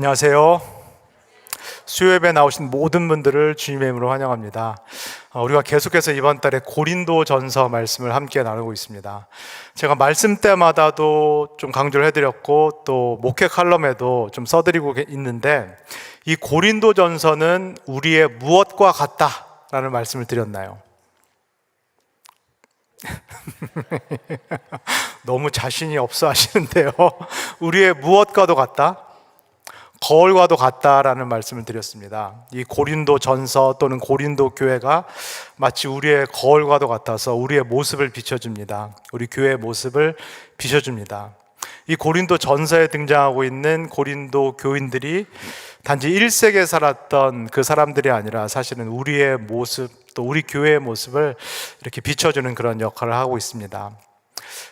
안녕하세요. 수요예배 나오신 모든 분들을 주님의 이름으로 환영합니다. 우리가 계속해서 이번 달에 고린도전서 말씀을 함께 나누고 있습니다. 제가 말씀 때마다도 좀 강조를 해드렸고 또 목회 칼럼에도 좀 써드리고 있는데, 이 고린도전서는 우리의 무엇과 같다라는 말씀을 드렸나요? 너무 자신이 없어 하시는데요. 우리의 무엇과도 같다? 거울과도 같다라는 말씀을 드렸습니다. 이 고린도 전서 또는 고린도 교회가 마치 우리의 거울과도 같아서 우리의 모습을 비춰줍니다. 우리 교회의 모습을 비춰줍니다. 이 고린도 전서에 등장하고 있는 고린도 교인들이 단지 1세기에 살았던 그 사람들이 아니라 사실은 우리의 모습, 또 우리 교회의 모습을 이렇게 비춰주는 그런 역할을 하고 있습니다.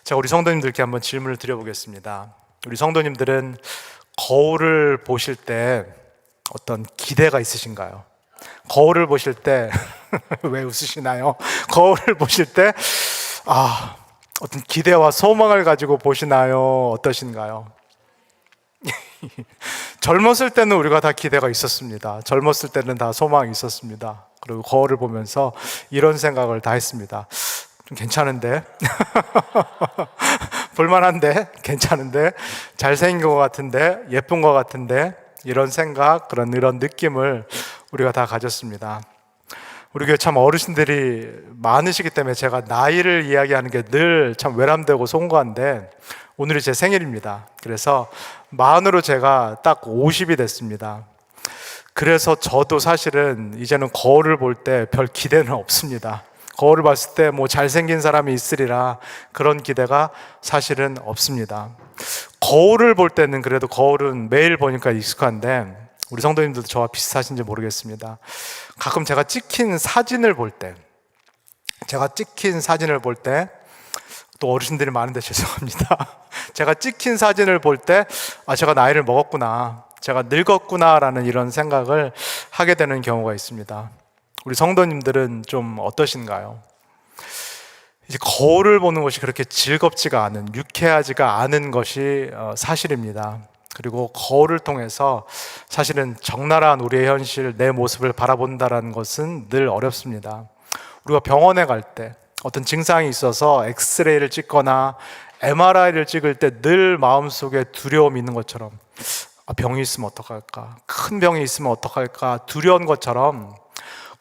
자, 우리 성도님들께 한번 질문을 드려보겠습니다. 우리 성도님들은 거울을 보실 때 어떤 기대가 있으신가요? 거울을 보실 때 왜 웃으시나요? 거울을 보실 때 어떤 기대와 소망을 가지고 보시나요? 어떠신가요? 젊었을 때는 우리가 다 기대가 있었습니다. 젊었을 때는 다 소망이 있었습니다. 그리고 거울을 보면서 이런 생각을 다 했습니다. 좀 괜찮은데? 볼만한데? 괜찮은데? 잘생긴 것 같은데? 예쁜 것 같은데? 이런 생각, 이런 느낌을 우리가 다 가졌습니다. 우리 교회 참 어르신들이 많으시기 때문에 제가 나이를 이야기하는 게 늘 참 외람되고 송구한데, 오늘이 제 생일입니다. 그래서 만으로 제가 딱 50이 됐습니다. 그래서 저도 사실은 이제는 거울을 볼 때 별 기대는 없습니다. 거울을 봤을 때 뭐 잘생긴 사람이 있으리라 그런 기대가 사실은 없습니다. 거울을 볼 때는 그래도 거울은 매일 보니까 익숙한데, 우리 성도님들도 저와 비슷하신지 모르겠습니다. 가끔 제가 찍힌 사진을 볼 때, 또 어르신들이 많은데 죄송합니다. 제가 찍힌 사진을 볼 때 제가 나이를 먹었구나, 제가 늙었구나 라는 이런 생각을 하게 되는 경우가 있습니다. 우리 성도님들은 좀 어떠신가요? 이제 거울을 보는 것이 그렇게 즐겁지가 않은, 유쾌하지가 않은 것이 사실입니다. 그리고 거울을 통해서 사실은 적나라한 우리의 현실, 내 모습을 바라본다는 것은 늘 어렵습니다. 우리가 병원에 갈 때 어떤 증상이 있어서 엑스레이를 찍거나 MRI를 찍을 때 늘 마음속에 두려움이 있는 것처럼, 병이 있으면 어떡할까, 큰 병이 있으면 어떡할까 두려운 것처럼,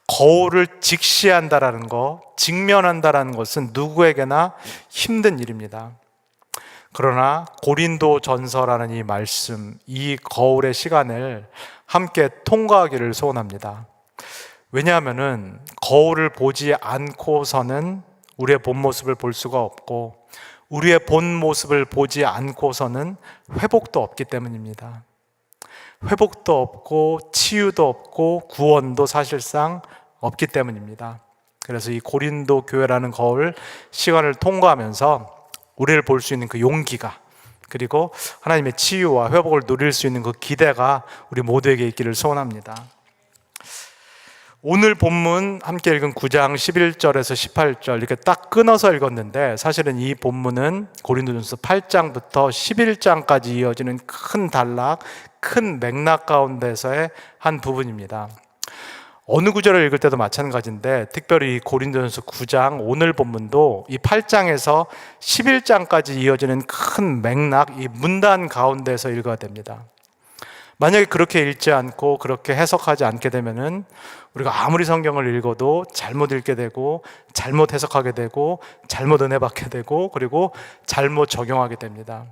거울을 직시한다라는 것, 직면한다라는 것은 누구에게나 힘든 일입니다. 그러나 고린도 전서라는 이 말씀, 이 거울의 시간을 함께 통과하기를 소원합니다. 왜냐하면은 거울을 보지 않고서는 우리의 본 모습을 볼 수가 없고, 우리의 본 모습을 보지 않고서는 회복도 없기 때문입니다. 회복도 없고 치유도 없고 구원도 사실상 없기 때문입니다. 그래서 이 고린도 교회라는 거울 시간을 통과하면서 우리를 볼 수 있는 그 용기가, 그리고 하나님의 치유와 회복을 누릴 수 있는 그 기대가 우리 모두에게 있기를 소원합니다. 오늘 본문 함께 읽은 9장 11절에서 18절 이렇게 딱 끊어서 읽었는데, 사실은 이 본문은 고린도전서 8장부터 11장까지 이어지는 큰 단락, 큰 맥락 가운데서의 한 부분입니다. 어느 구절을 읽을 때도 마찬가지인데, 특별히 고린도전서 9장 오늘 본문도 이 8장에서 11장까지 이어지는 큰 맥락, 이 문단 가운데서 읽어야 됩니다. 만약에 그렇게 읽지 않고 그렇게 해석하지 않게 되면은 우리가 아무리 성경을 읽어도 잘못 읽게 되고, 잘못 해석하게 되고, 잘못 은혜 받게 되고, 그리고 잘못 적용하게 됩니다.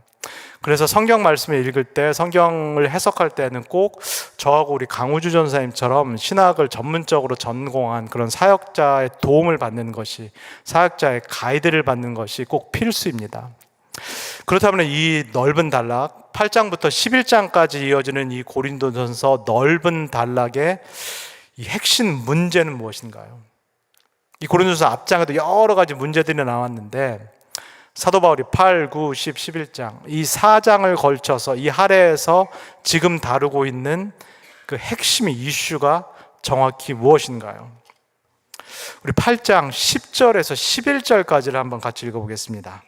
그래서 성경 말씀을 읽을 때, 성경을 해석할 때는 꼭 저하고 우리 강우주 전사님처럼 신학을 전문적으로 전공한 그런 사역자의 도움을 받는 것이, 사역자의 가이드를 받는 것이 꼭 필수입니다. 그렇다면 이 넓은 단락, 8장부터 11장까지 이어지는 이 고린도전서 넓은 단락의 이 핵심 문제는 무엇인가요? 이 고린도전서 앞장에도 여러 가지 문제들이 나왔는데, 사도 바울이 8, 9, 10, 11장 이 4장을 걸쳐서 이 할애에서 지금 다루고 있는 그 핵심 이슈가 정확히 무엇인가요? 우리 8장 10절에서 11절까지를 한번 같이 읽어보겠습니다.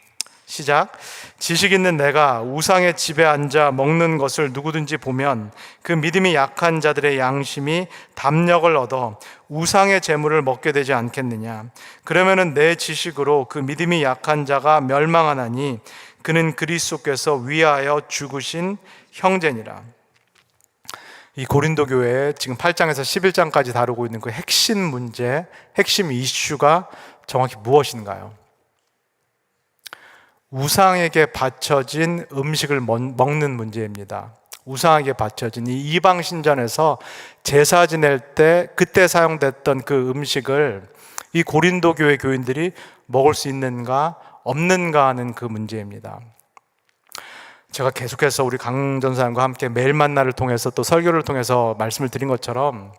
시작. 지식 있는 내가 우상의 집에 앉아 먹는 것을 누구든지 보면 그 믿음이 약한 자들의 양심이 담력을 얻어 우상의 재물을 먹게 되지 않겠느냐. 그러면은 내 지식으로 그 믿음이 약한 자가 멸망하나니 그는 그리스도께서 위하여 죽으신 형제니라. 이 고린도 교회에 지금 8장에서 11장까지 다루고 있는 그 핵심 문제, 핵심 이슈가 정확히 무엇인가요? 우상에게 바쳐진 음식을 먹는 문제입니다. 우상에게 바쳐진 이 이방 신전에서 제사 지낼 때 그때 사용됐던 그 음식을 이 고린도 교회 교인들이 먹을 수 있는가 없는가 하는 그 문제입니다. 제가 계속해서 우리 강 전사님과 함께 매일 만나를 통해서 또 설교를 통해서 말씀을 드린 것처럼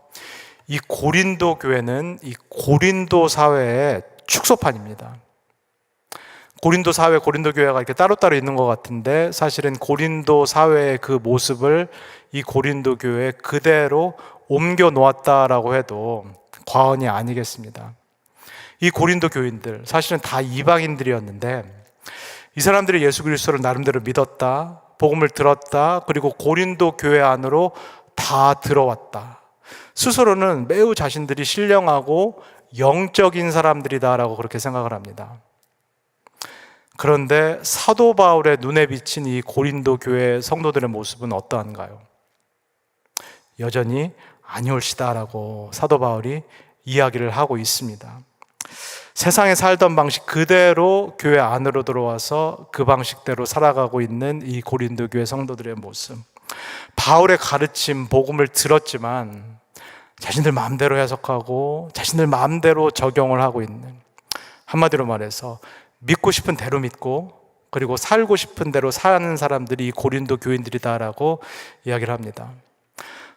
이 고린도 교회는 이 고린도 사회의 축소판입니다. 고린도 사회, 고린도 교회가 이렇게 따로따로 있는 것 같은데 사실은 고린도 사회의 그 모습을 이 고린도 교회에 그대로 옮겨 놓았다라고 해도 과언이 아니겠습니다. 이 고린도 교인들 사실은 다 이방인들이었는데 이 사람들이 예수 그리스도를 나름대로 믿었다, 복음을 들었다, 그리고 고린도 교회 안으로 다 들어왔다. 스스로는 매우 자신들이 신령하고 영적인 사람들이다라고 그렇게 생각을 합니다. 그런데 사도 바울의 눈에 비친 이 고린도 교회 성도들의 모습은 어떠한가요? 여전히 아니올시다라고 사도 바울이 이야기를 하고 있습니다. 세상에 살던 방식 그대로 교회 안으로 들어와서 그 방식대로 살아가고 있는 이 고린도 교회 성도들의 모습. 바울의 가르침, 복음을 들었지만 자신들 마음대로 해석하고 자신들 마음대로 적용을 하고 있는, 한마디로 말해서 믿고 싶은 대로 믿고 그리고 살고 싶은 대로 사는 사람들이 이 고린도 교인들이다라고 이야기를 합니다.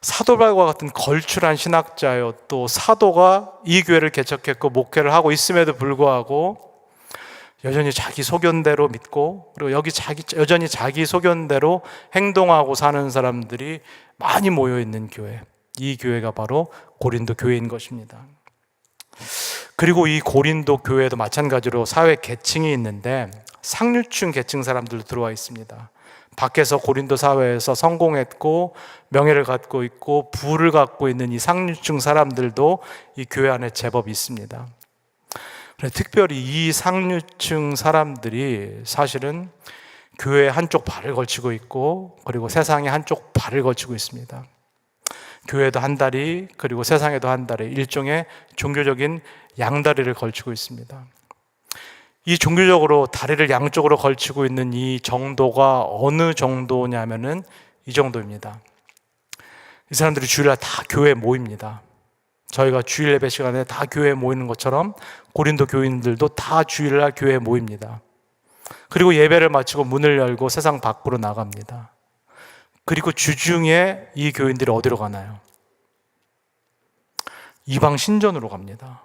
사도 바울과 같은 걸출한 신학자요, 또 사도가 이 교회를 개척했고 목회를 하고 있음에도 불구하고 여전히 자기 소견대로 믿고 그리고 여전히 자기 소견대로 행동하고 사는 사람들이 많이 모여 있는 교회, 이 교회가 바로 고린도 교회인 것입니다. 그리고 이 고린도 교회도 마찬가지로 사회 계층이 있는데 상류층 계층 사람들도 들어와 있습니다. 밖에서 고린도 사회에서 성공했고 명예를 갖고 있고 부를 갖고 있는 이 상류층 사람들도 이 교회 안에 제법 있습니다. 특별히 이 상류층 사람들이 사실은 교회에 한쪽 발을 걸치고 있고 그리고 세상에 한쪽 발을 걸치고 있습니다. 교회도 한 다리 그리고 세상에도 한 다리, 일종의 종교적인 양다리를 걸치고 있습니다. 이 종교적으로 다리를 양쪽으로 걸치고 있는 이 정도가 어느 정도냐면은 이 정도입니다. 이 사람들이 주일날 다 교회에 모입니다. 저희가 주일 예배 시간에 다 교회에 모이는 것처럼 고린도 교인들도 다 주일날 교회에 모입니다. 그리고 예배를 마치고 문을 열고 세상 밖으로 나갑니다. 그리고 주중에 이 교인들이 어디로 가나요? 이방 신전으로 갑니다.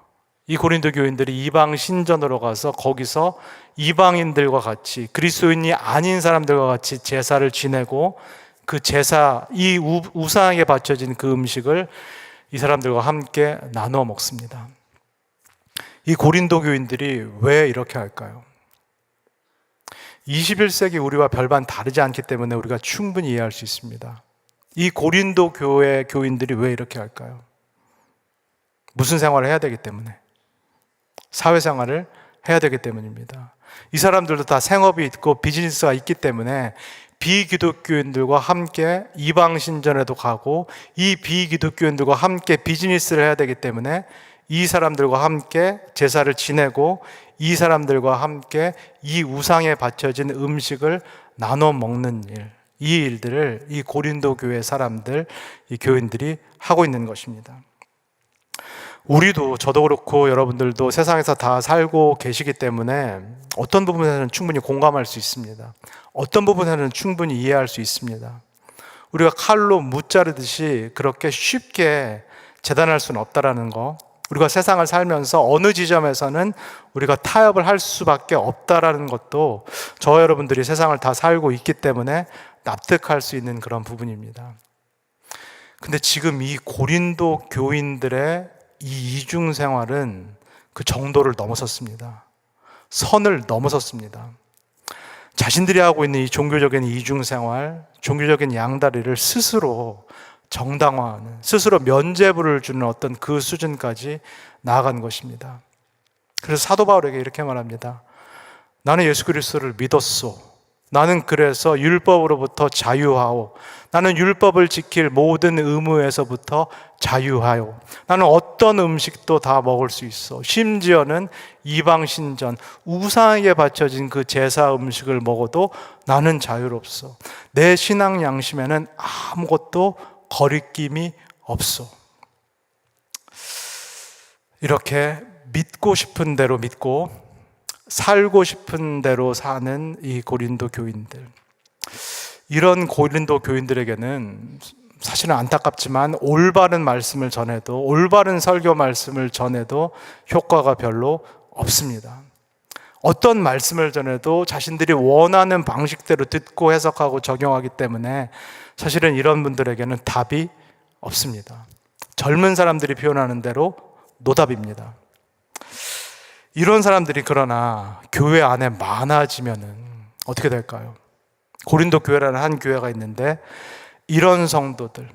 이 고린도 교인들이 이방 신전으로 가서 거기서 이방인들과 같이, 그리스도인이 아닌 사람들과 같이 제사를 지내고 그 제사, 이 우상에게 바쳐진 그 음식을 이 사람들과 함께 나누어 먹습니다. 이 고린도 교인들이 왜 이렇게 할까요? 21세기 우리와 별반 다르지 않기 때문에 우리가 충분히 이해할 수 있습니다. 이 고린도 교회 교인들이 왜 이렇게 할까요? 무슨 생활을 해야 되기 때문에, 사회생활을 해야 되기 때문입니다. 이 사람들도 다 생업이 있고 비즈니스가 있기 때문에 비기독교인들과 함께 이방신전에도 가고 이 비기독교인들과 함께 비즈니스를 해야 되기 때문에 이 사람들과 함께 제사를 지내고 이 사람들과 함께 이 우상에 바쳐진 음식을 나눠 먹는 일, 이 일들을 이 고린도 교회 사람들, 이 교인들이 하고 있는 것입니다. 우리도, 저도 그렇고 여러분들도 세상에서 다 살고 계시기 때문에 어떤 부분에는 충분히 공감할 수 있습니다. 어떤 부분에는 충분히 이해할 수 있습니다. 우리가 칼로 무자르듯이 그렇게 쉽게 재단할 수는 없다라는 거, 우리가 세상을 살면서 어느 지점에서는 우리가 타협을 할 수밖에 없다라는 것도 저 여러분들이 세상을 다 살고 있기 때문에 납득할 수 있는 그런 부분입니다. 근데 지금 이 고린도 교인들의 이 이중 생활은 그 정도를 넘어섰습니다. 선을 넘어섰습니다. 자신들이 하고 있는 이 종교적인 이중생활, 종교적인 양다리를 스스로 정당화하는, 스스로 면죄부를 주는 어떤 그 수준까지 나아간 것입니다. 그래서 사도 바울에게 이렇게 말합니다. 나는 예수 그리스도를 믿었소. 나는 그래서 율법으로부터 자유하오. 나는 율법을 지킬 모든 의무에서부터 자유하오. 나는 어떤 음식도 다 먹을 수 있어. 심지어는 이방신전, 우상에게 바쳐진 그 제사 음식을 먹어도 나는 자유롭소. 내 신앙 양심에는 아무것도 거리낌이 없어. 이렇게 믿고 싶은 대로 믿고 살고 싶은 대로 사는 이 고린도 교인들, 이런 고린도 교인들에게는 사실은 안타깝지만 올바른 말씀을 전해도, 올바른 설교 말씀을 전해도 효과가 별로 없습니다. 어떤 말씀을 전해도 자신들이 원하는 방식대로 듣고 해석하고 적용하기 때문에 사실은 이런 분들에게는 답이 없습니다. 젊은 사람들이 표현하는 대로 노답입니다. 이런 사람들이 그러나 교회 안에 많아지면은 어떻게 될까요? 고린도 교회라는 한 교회가 있는데 이런 성도들,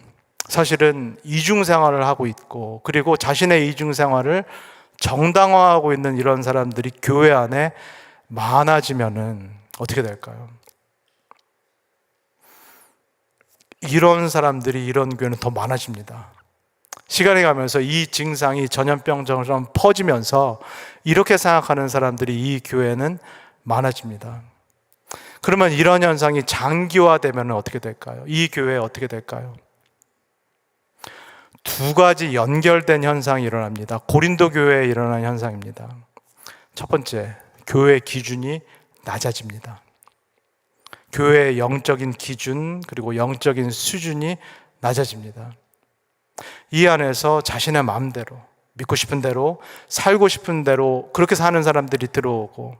사실은 이중생활을 하고 있고 그리고 자신의 이중생활을 정당화하고 있는 이런 사람들이 교회 안에 많아지면은 어떻게 될까요? 이런 사람들이 이런 교회는 더 많아집니다. 시간이 가면서 이 증상이 전염병처럼 퍼지면서 이렇게 생각하는 사람들이 이 교회는 많아집니다. 그러면 이런 현상이 장기화되면 어떻게 될까요? 이 교회에 어떻게 될까요? 두 가지 연결된 현상이 일어납니다. 고린도 교회에 일어난 현상입니다. 첫 번째, 교회의 기준이 낮아집니다. 교회의 영적인 기준 그리고 영적인 수준이 낮아집니다. 이 안에서 자신의 마음대로, 믿고 싶은 대로, 살고 싶은 대로 그렇게 사는 사람들이 들어오고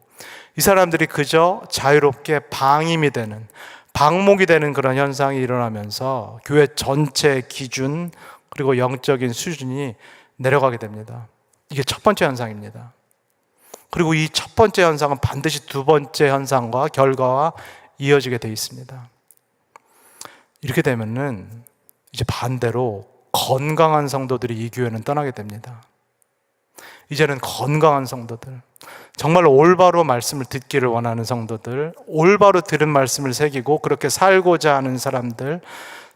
이 사람들이 그저 자유롭게 방임이 되는, 방목이 되는 그런 현상이 일어나면서 교회 전체의 기준 그리고 영적인 수준이 내려가게 됩니다. 이게 첫 번째 현상입니다. 그리고 이 첫 번째 현상은 반드시 두 번째 현상과 결과와 이어지게 되어 있습니다. 이렇게 되면은 이제 반대로 건강한 성도들이 이 교회는 떠나게 됩니다. 이제는 건강한 성도들, 정말로 올바로 말씀을 듣기를 원하는 성도들, 올바로 들은 말씀을 새기고 그렇게 살고자 하는 사람들,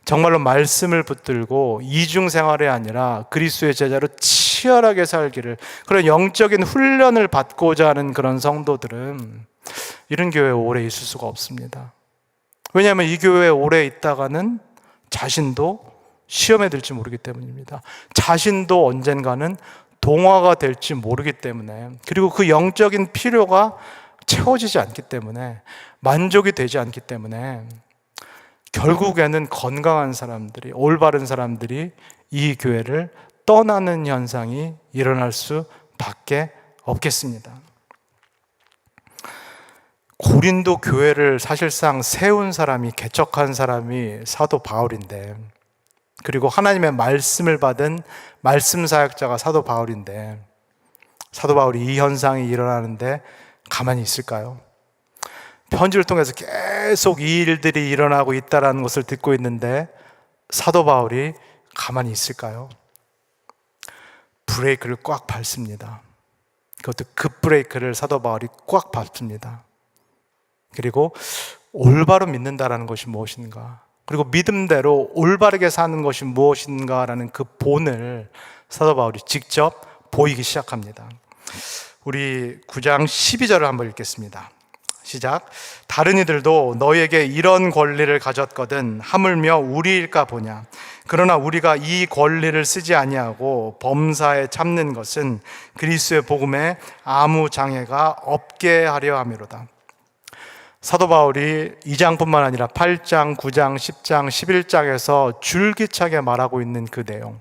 정말로 말씀을 붙들고 이중생활이 아니라 그리스도의 제자로 치열하게 살기를, 그런 영적인 훈련을 받고자 하는 그런 성도들은 이런 교회에 오래 있을 수가 없습니다. 왜냐하면 이 교회에 오래 있다가는 자신도 시험에 들지 모르기 때문입니다. 자신도 언젠가는 동화가 될지 모르기 때문에, 그리고 그 영적인 필요가 채워지지 않기 때문에, 만족이 되지 않기 때문에 결국에는 건강한 사람들이, 올바른 사람들이 이 교회를 떠나는 현상이 일어날 수밖에 없겠습니다. 고린도 교회를 사실상 세운 사람이, 개척한 사람이 사도 바울인데, 그리고 하나님의 말씀을 받은 말씀 사역자가 사도 바울인데, 사도 바울이 이 현상이 일어나는데 가만히 있을까요? 편지를 통해서 계속 이 일들이 일어나고 있다는 것을 듣고 있는데 사도 바울이 가만히 있을까요? 브레이크를 꽉 밟습니다. 그것도 급브레이크를 사도 바울이 꽉 밟습니다. 그리고 올바로 믿는다라는 것이 무엇인가, 그리고 믿음대로 올바르게 사는 것이 무엇인가라는 그 본을 사도 바울이 직접 보이기 시작합니다. 우리 9장 12절을 한번 읽겠습니다. 시작. 다른 이들도 너희에게 이런 권리를 가졌거든 하물며 우리일까 보냐. 그러나 우리가 이 권리를 쓰지 아니하고 범사에 참는 것은 그리스도의 복음에 아무 장애가 없게 하려 함이로다. 사도 바울이 2장뿐만 아니라 8장, 9장, 10장, 11장에서 줄기차게 말하고 있는 그 내용,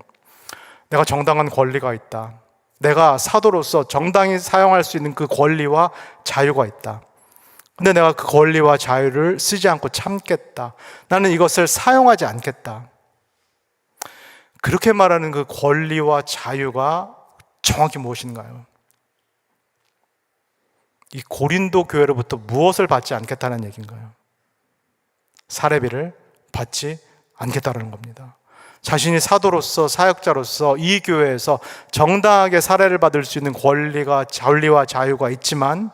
내가 정당한 권리가 있다, 내가 사도로서 정당히 사용할 수 있는 그 권리와 자유가 있다, 근데 내가 그 권리와 자유를 쓰지 않고 참겠다, 나는 이것을 사용하지 않겠다, 그렇게 말하는 그 권리와 자유가 정확히 무엇인가요? 이 고린도 교회로부터 무엇을 받지 않겠다는 얘기인가요? 사례비를 받지 않겠다는 겁니다. 자신이 사도로서 사역자로서 이 교회에서 정당하게 사례를 받을 수 있는 권리와 자유가 있지만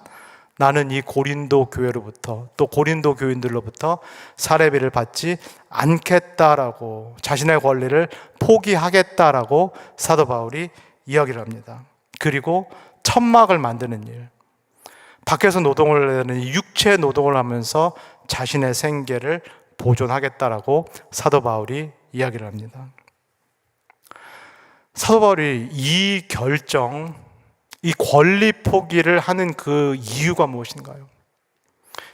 나는 이 고린도 교회로부터 또 고린도 교인들로부터 사례비를 받지 않겠다라고 자신의 권리를 포기하겠다라고 사도 바울이 이야기를 합니다. 그리고 천막을 만드는 일, 밖에서 노동을 하는 육체 노동을 하면서 자신의 생계를 보존하겠다라고 사도 바울이 이야기를 합니다. 사도 바울이 이 결정, 이 권리 포기를 하는 그 이유가 무엇인가요?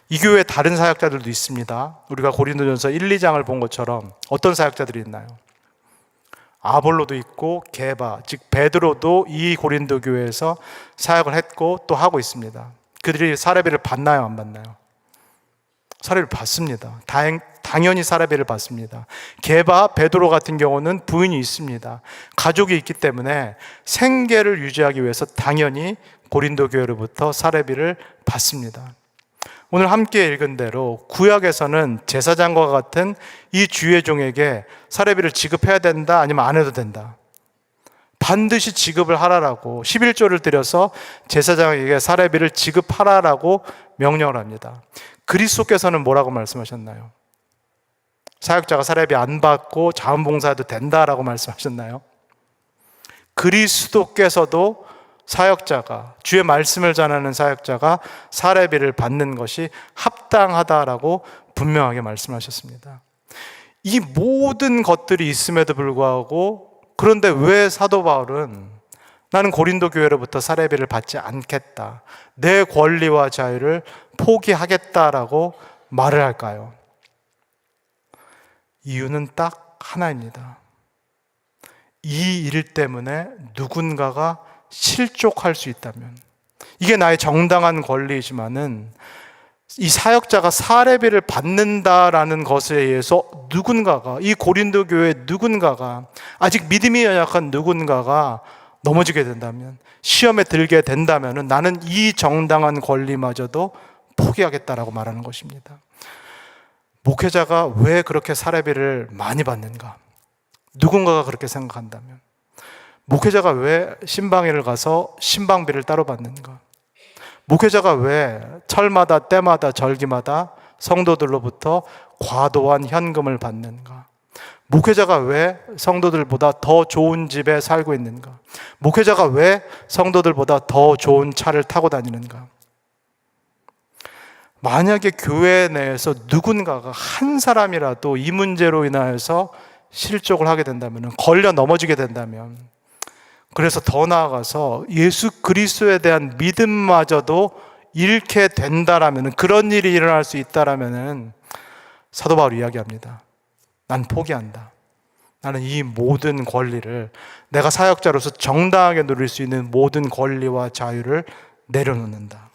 이 교회에 다른 사역자들도 있습니다. 우리가 고린도전서 1, 2장을 본 것처럼 어떤 사역자들이 있나요? 아볼로도 있고 게바, 즉 베드로도 이 고린도 교회에서 사역을 했고 또 하고 있습니다. 그들이 사례비를 받나요? 안 받나요? 사례비를 받습니다. 당연히 사례비를 받습니다. 게바, 베드로 같은 경우는 부인이 있습니다. 가족이 있기 때문에 생계를 유지하기 위해서 당연히 고린도 교회로부터 사례비를 받습니다. 오늘 함께 읽은 대로 구약에서는 제사장과 같은 이 주의 종에게 사례비를 지급해야 된다, 아니면 안 해도 된다. 반드시 지급을 하라라고 11조를 들여서 제사장에게 사례비를 지급하라라고 명령을 합니다. 그리스도께서는 뭐라고 말씀하셨나요? 사역자가 사례비 안 받고 자원봉사해도 된다라고 말씀하셨나요? 그리스도께서도 사역자가, 주의 말씀을 전하는 사역자가 사례비를 받는 것이 합당하다라고 분명하게 말씀하셨습니다. 이 모든 것들이 있음에도 불구하고, 그런데 왜 사도 바울은 나는 고린도 교회로부터 사례비를 받지 않겠다, 내 권리와 자유를 포기하겠다라고 말을 할까요? 이유는 딱 하나입니다. 이 일 때문에 누군가가 실족할 수 있다면, 이게 나의 정당한 권리이지만은 이 사역자가 사례비를 받는다라는 것에 의해서 누군가가, 이 고린도 교회 누군가가, 아직 믿음이 연약한 누군가가 넘어지게 된다면, 시험에 들게 된다면 나는 이 정당한 권리마저도 포기하겠다라고 말하는 것입니다. 목회자가 왜 그렇게 사례비를 많이 받는가? 누군가가 그렇게 생각한다면, 목회자가 왜 신방회를 가서 신방비를 따로 받는가? 목회자가 왜 철마다 때마다 절기마다 성도들로부터 과도한 현금을 받는가? 목회자가 왜 성도들보다 더 좋은 집에 살고 있는가? 목회자가 왜 성도들보다 더 좋은 차를 타고 다니는가? 만약에 교회 내에서 누군가가 한 사람이라도 이 문제로 인하여서 실족을 하게 된다면, 걸려 넘어지게 된다면, 그래서 더 나아가서 예수 그리스도에 대한 믿음마저도 잃게 된다라면, 그런 일이 일어날 수 있다라면 사도 바울이 이야기합니다. 난 포기한다. 나는 이 모든 권리를, 내가 사역자로서 정당하게 누릴 수 있는 모든 권리와 자유를 내려놓는다.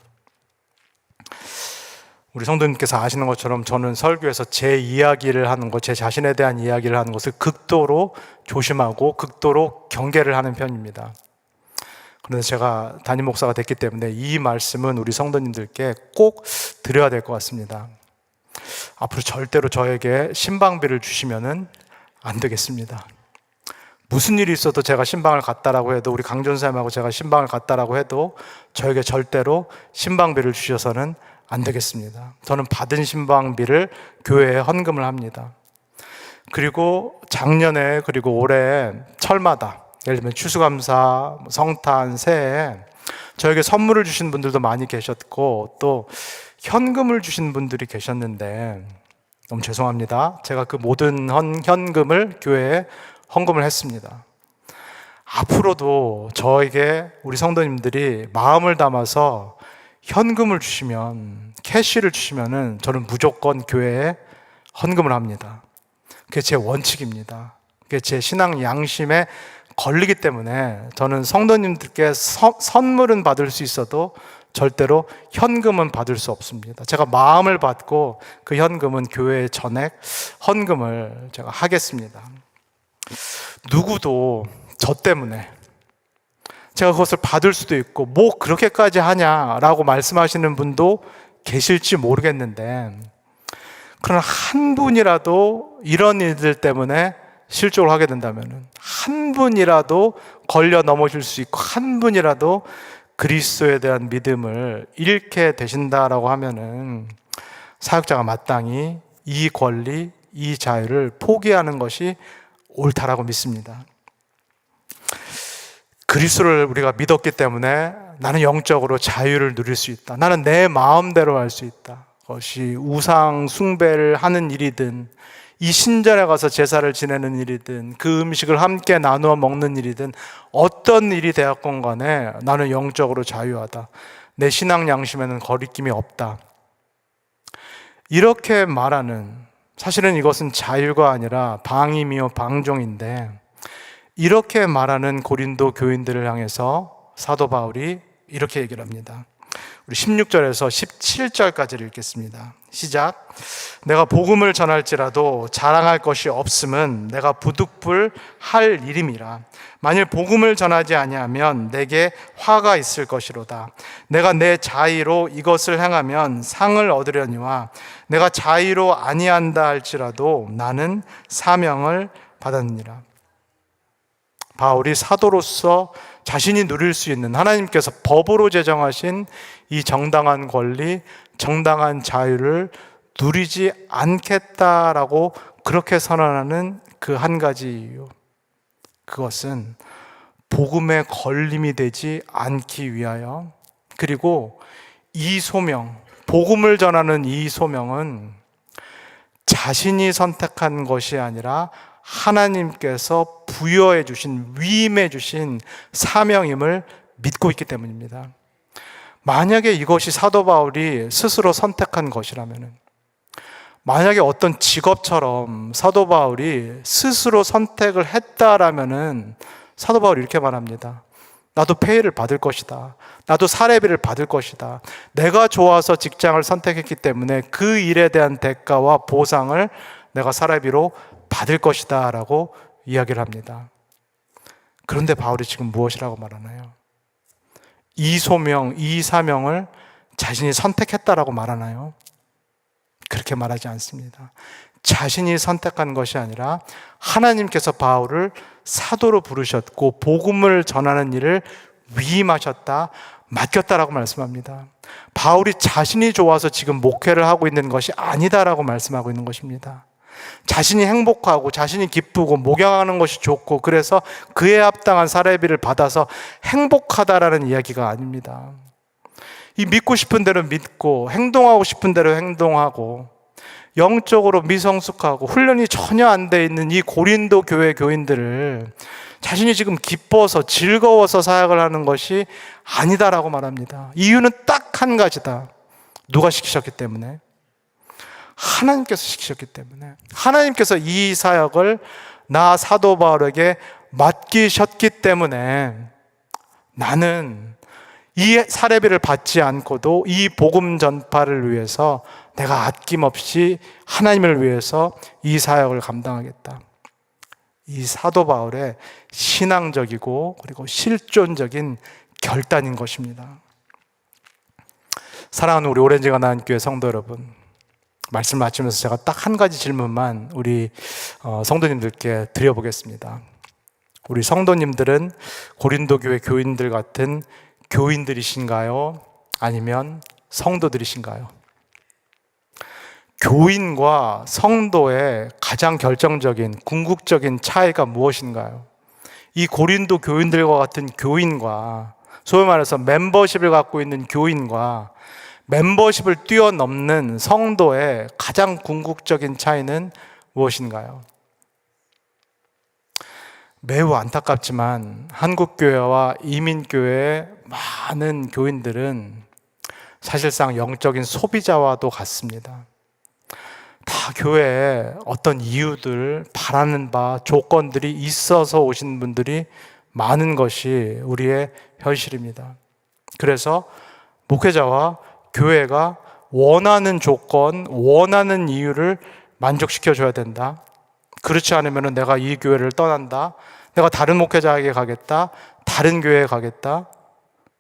우리 성도님께서 아시는 것처럼 저는 설교에서 제 이야기를 하는 것, 제 자신에 대한 이야기를 하는 것을 극도로 조심하고 극도로 경계를 하는 편입니다. 그런데 제가 담임 목사가 됐기 때문에 이 말씀은 우리 성도님들께 꼭 드려야 될 것 같습니다. 앞으로 절대로 저에게 신방비를 주시면은 안 되겠습니다. 무슨 일이 있어도 제가 신방을 갔다라고 해도, 우리 강전사님하고 제가 신방을 갔다라고 해도 저에게 절대로 신방비를 주셔서는 안 되겠습니다. 저는 받은 신방비를 교회에 헌금을 합니다. 그리고 작년에, 그리고 올해 철마다, 예를 들면 추수감사, 성탄, 새해 저에게 선물을 주신 분들도 많이 계셨고 또 현금을 주신 분들이 계셨는데, 너무 죄송합니다. 제가 그 모든 현금을 교회에 헌금을 했습니다. 앞으로도 저에게 우리 성도님들이 마음을 담아서 현금을 주시면, 캐시를 주시면은 저는 무조건 교회에 헌금을 합니다. 그게 제 원칙입니다. 그게 제 신앙 양심에 걸리기 때문에 저는 성도님들께 선물은 받을 수 있어도 절대로 현금은 받을 수 없습니다. 제가 마음을 받고 그 현금은 교회에 전액 헌금을 제가 하겠습니다. 누구도 저 때문에, 제가 그것을 받을 수도 있고 뭐 그렇게까지 하냐라고 말씀하시는 분도 계실지 모르겠는데, 그러나 한 분이라도 이런 일들 때문에 실족을 하게 된다면, 한 분이라도 걸려 넘어질 수 있고 한 분이라도 그리스도에 대한 믿음을 잃게 되신다라고 하면은 사역자가 마땅히 이 권리, 이 자유를 포기하는 것이 옳다라고 믿습니다. 그리스도를 우리가 믿었기 때문에 나는 영적으로 자유를 누릴 수 있다. 나는 내 마음대로 할 수 있다. 그것이 우상 숭배를 하는 일이든, 이 신전에 가서 제사를 지내는 일이든, 그 음식을 함께 나누어 먹는 일이든, 어떤 일이 되었건 간에 나는 영적으로 자유하다. 내 신앙 양심에는 거리낌이 없다. 이렇게 말하는, 사실은 이것은 자유가 아니라 방임이요 방종인데, 이렇게 말하는 고린도 교인들을 향해서 사도 바울이 이렇게 얘기를 합니다. 우리 16절에서 17절까지를 읽겠습니다. 시작. 내가 복음을 전할지라도 자랑할 것이 없음은 내가 부득불 할 일임이라. 만일 복음을 전하지 아니하면 내게 화가 있을 것이로다. 내가 내 자의로 이것을 행하면 상을 얻으려니와 내가 자의로 아니한다 할지라도 나는 사명을 받았느니라. 바울이 사도로서 자신이 누릴 수 있는, 하나님께서 법으로 제정하신 이 정당한 권리, 정당한 자유를 누리지 않겠다라고 그렇게 선언하는 그 한 가지 이유, 그것은 복음의 걸림이 되지 않기 위하여, 그리고 이 소명, 복음을 전하는 이 소명은 자신이 선택한 것이 아니라 하나님께서 부여해 주신, 위임해 주신 사명임을 믿고 있기 때문입니다. 만약에 이것이 사도 바울이 스스로 선택한 것이라면, 만약에 어떤 직업처럼 사도 바울이 스스로 선택을 했다라면은 사도 바울이 이렇게 말합니다. 나도 페이를 받을 것이다. 나도 사례비를 받을 것이다. 내가 좋아서 직장을 선택했기 때문에 그 일에 대한 대가와 보상을 내가 사례비로 받을 것이다 라고 이야기를 합니다. 그런데 바울이 지금 무엇이라고 말하나요? 이 소명, 이 사명을 자신이 선택했다라고 말하나요? 그렇게 말하지 않습니다. 자신이 선택한 것이 아니라 하나님께서 바울을 사도로 부르셨고 복음을 전하는 일을 위임하셨다, 맡겼다라고 말씀합니다. 바울이 자신이 좋아서 지금 목회를 하고 있는 것이 아니다라고 말씀하고 있는 것입니다. 자신이 행복하고 자신이 기쁘고 목양하는 것이 좋고 그래서 그에 합당한 사례비를 받아서 행복하다라는 이야기가 아닙니다. 이 믿고 싶은 대로 믿고 행동하고 싶은 대로 행동하고 영적으로 미성숙하고 훈련이 전혀 안 돼 있는 이 고린도 교회 교인들을 자신이 지금 기뻐서 즐거워서 사역을 하는 것이 아니다라고 말합니다. 이유는 딱 한 가지다. 누가 시키셨기 때문에? 하나님께서 시키셨기 때문에, 하나님께서 이 사역을 나 사도 바울에게 맡기셨기 때문에 나는 이 사례비를 받지 않고도 이 복음 전파를 위해서 내가 아낌없이 하나님을 위해서 이 사역을 감당하겠다. 이 사도 바울의 신앙적이고 그리고 실존적인 결단인 것입니다. 사랑하는 우리 오렌지가 난 교회 성도 여러분, 말씀 마치면서 제가 딱 한 가지 질문만 우리 성도님들께 드려보겠습니다. 우리 성도님들은 고린도 교회 교인들 같은 교인들이신가요? 아니면 성도들이신가요? 교인과 성도의 가장 결정적인 궁극적인 차이가 무엇인가요? 이 고린도 교인들과 같은 교인과, 소위 말해서 멤버십을 갖고 있는 교인과 멤버십을 뛰어넘는 성도의 가장 궁극적인 차이는 무엇인가요? 매우 안타깝지만 한국교회와 이민교회의 많은 교인들은 사실상 영적인 소비자와도 같습니다. 다 교회에 어떤 이유들, 바라는 바, 조건들이 있어서 오신 분들이 많은 것이 우리의 현실입니다. 그래서 목회자와 교회가 원하는 조건, 원하는 이유를 만족시켜줘야 된다. 그렇지 않으면 내가 이 교회를 떠난다. 내가 다른 목회자에게 가겠다. 다른 교회에 가겠다.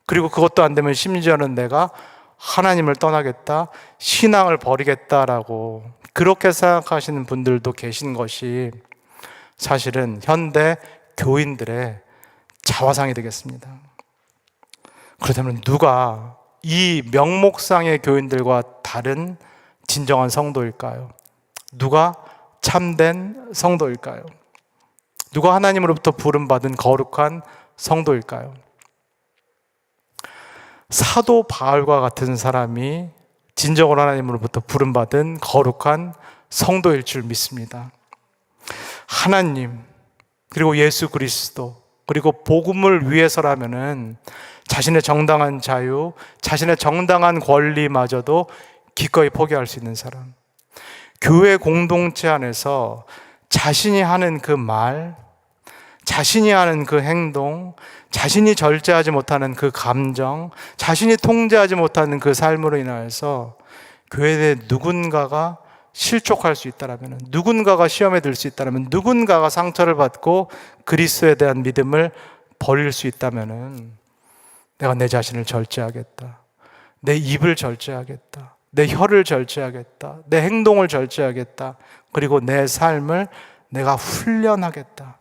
그리고 그것도 안 되면 심지어는 내가 하나님을 떠나겠다, 신앙을 버리겠다라고 그렇게 생각하시는 분들도 계신 것이 사실은 현대 교인들의 자화상이 되겠습니다. 그렇다면 누가 이 명목상의 교인들과 다른 진정한 성도일까요? 누가 참된 성도일까요? 누가 하나님으로부터 부름받은 거룩한 성도일까요? 사도 바울과 같은 사람이 진정으로 하나님으로부터 부름받은 거룩한 성도일 줄 믿습니다. 하나님, 그리고 예수 그리스도, 그리고 복음을 위해서라면은 자신의 정당한 자유, 자신의 정당한 권리마저도 기꺼이 포기할 수 있는 사람. 교회 공동체 안에서 자신이 하는 그 말, 자신이 하는 그 행동, 자신이 절제하지 못하는 그 감정, 자신이 통제하지 못하는 그 삶으로 인하여서 교회에 누군가가 실족할 수 있다라면, 누군가가 시험에 들 수 있다라면, 누군가가 상처를 받고 그리스도에 대한 믿음을 버릴 수 있다면은 내가 내 자신을 절제하겠다. 내 입을 절제하겠다. 내 혀를 절제하겠다. 내 행동을 절제하겠다. 그리고 내 삶을 내가 훈련하겠다.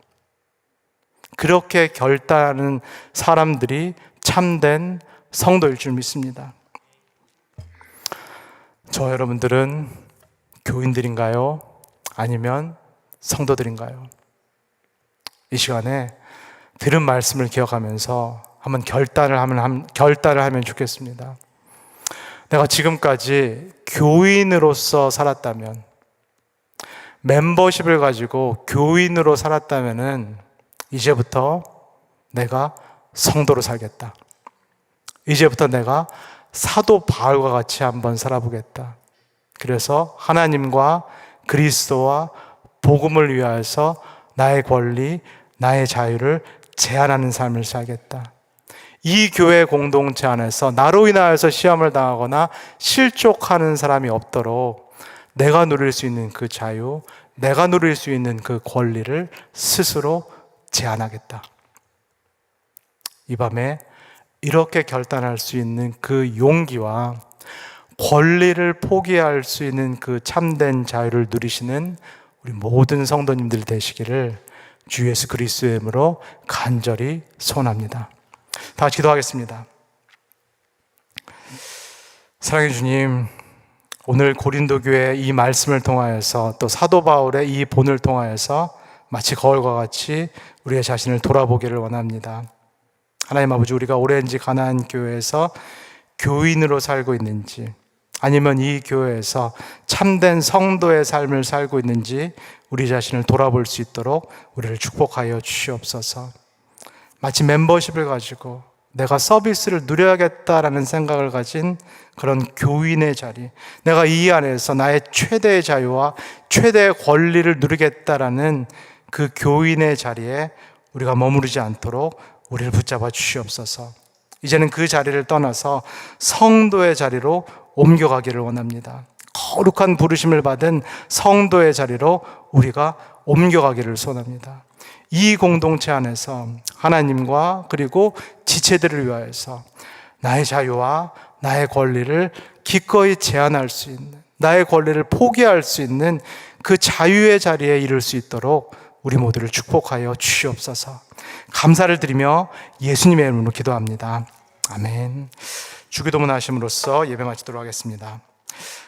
그렇게 결단하는 사람들이 참된 성도일 줄 믿습니다. 저 여러분들은 교인들인가요? 아니면 성도들인가요? 이 시간에 들은 말씀을 기억하면서 한번 결단을 하면 좋겠습니다. 내가 지금까지 교인으로서 살았다면, 멤버십을 가지고 교인으로 살았다면은 이제부터 내가 성도로 살겠다. 이제부터 내가 사도 바울과 같이 한번 살아보겠다. 그래서 하나님과 그리스도와 복음을 위하여서 나의 권리, 나의 자유를 제한하는 삶을 살겠다. 이 교회 공동체 안에서 나로 인하여서 시험을 당하거나 실족하는 사람이 없도록 내가 누릴 수 있는 그 자유, 내가 누릴 수 있는 그 권리를 스스로 제한하겠다. 이 밤에 이렇게 결단할 수 있는 그 용기와 권리를 포기할 수 있는 그 참된 자유를 누리시는 우리 모든 성도님들 되시기를 주 예수 그리스도의 이름으로 간절히 소원합니다. 다 같이 기도하겠습니다. 사랑해 주님, 오늘 고린도 교회 이 말씀을 통하여서 또 사도 바울의 이 본을 통하여서 마치 거울과 같이 우리의 자신을 돌아보기를 원합니다. 하나님 아버지, 우리가 오랜지 가나안 교회에서 교인으로 살고 있는지, 아니면 이 교회에서 참된 성도의 삶을 살고 있는지 우리 자신을 돌아볼 수 있도록 우리를 축복하여 주시옵소서. 마치 멤버십을 가지고 내가 서비스를 누려야겠다라는 생각을 가진 그런 교인의 자리, 내가 이 안에서 나의 최대의 자유와 최대의 권리를 누리겠다라는 그 교인의 자리에 우리가 머무르지 않도록 우리를 붙잡아 주시옵소서. 이제는 그 자리를 떠나서 성도의 자리로 옮겨가기를 원합니다. 거룩한 부르심을 받은 성도의 자리로 우리가 옮겨가기를 소원합니다. 이 공동체 안에서 하나님과 그리고 지체들을 위하여서 나의 자유와 나의 권리를 기꺼이 제한할 수 있는, 나의 권리를 포기할 수 있는 그 자유의 자리에 이를 수 있도록 우리 모두를 축복하여 주시옵소서. 감사를 드리며 예수님의 이름으로 기도합니다. 아멘. 주기도문 하심으로써 예배 마치도록 하겠습니다.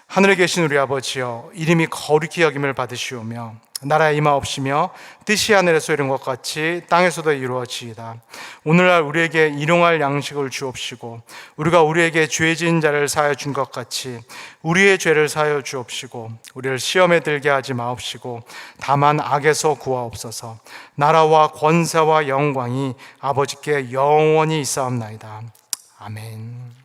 하늘에 계신 우리 아버지여, 이름이 거룩히 여김을 받으시오며 나라에 임하옵시며 뜻이 하늘에서 이룬 것 같이 땅에서도 이루어지이다. 오늘날 우리에게 일용할 양식을 주옵시고 우리가 우리에게 죄 지은 자를 사하여 준 것 같이 우리의 죄를 사하여 주옵시고 우리를 시험에 들게 하지 마옵시고 다만 악에서 구하옵소서. 나라와 권세와 영광이 아버지께 영원히 있사옵나이다. 아멘.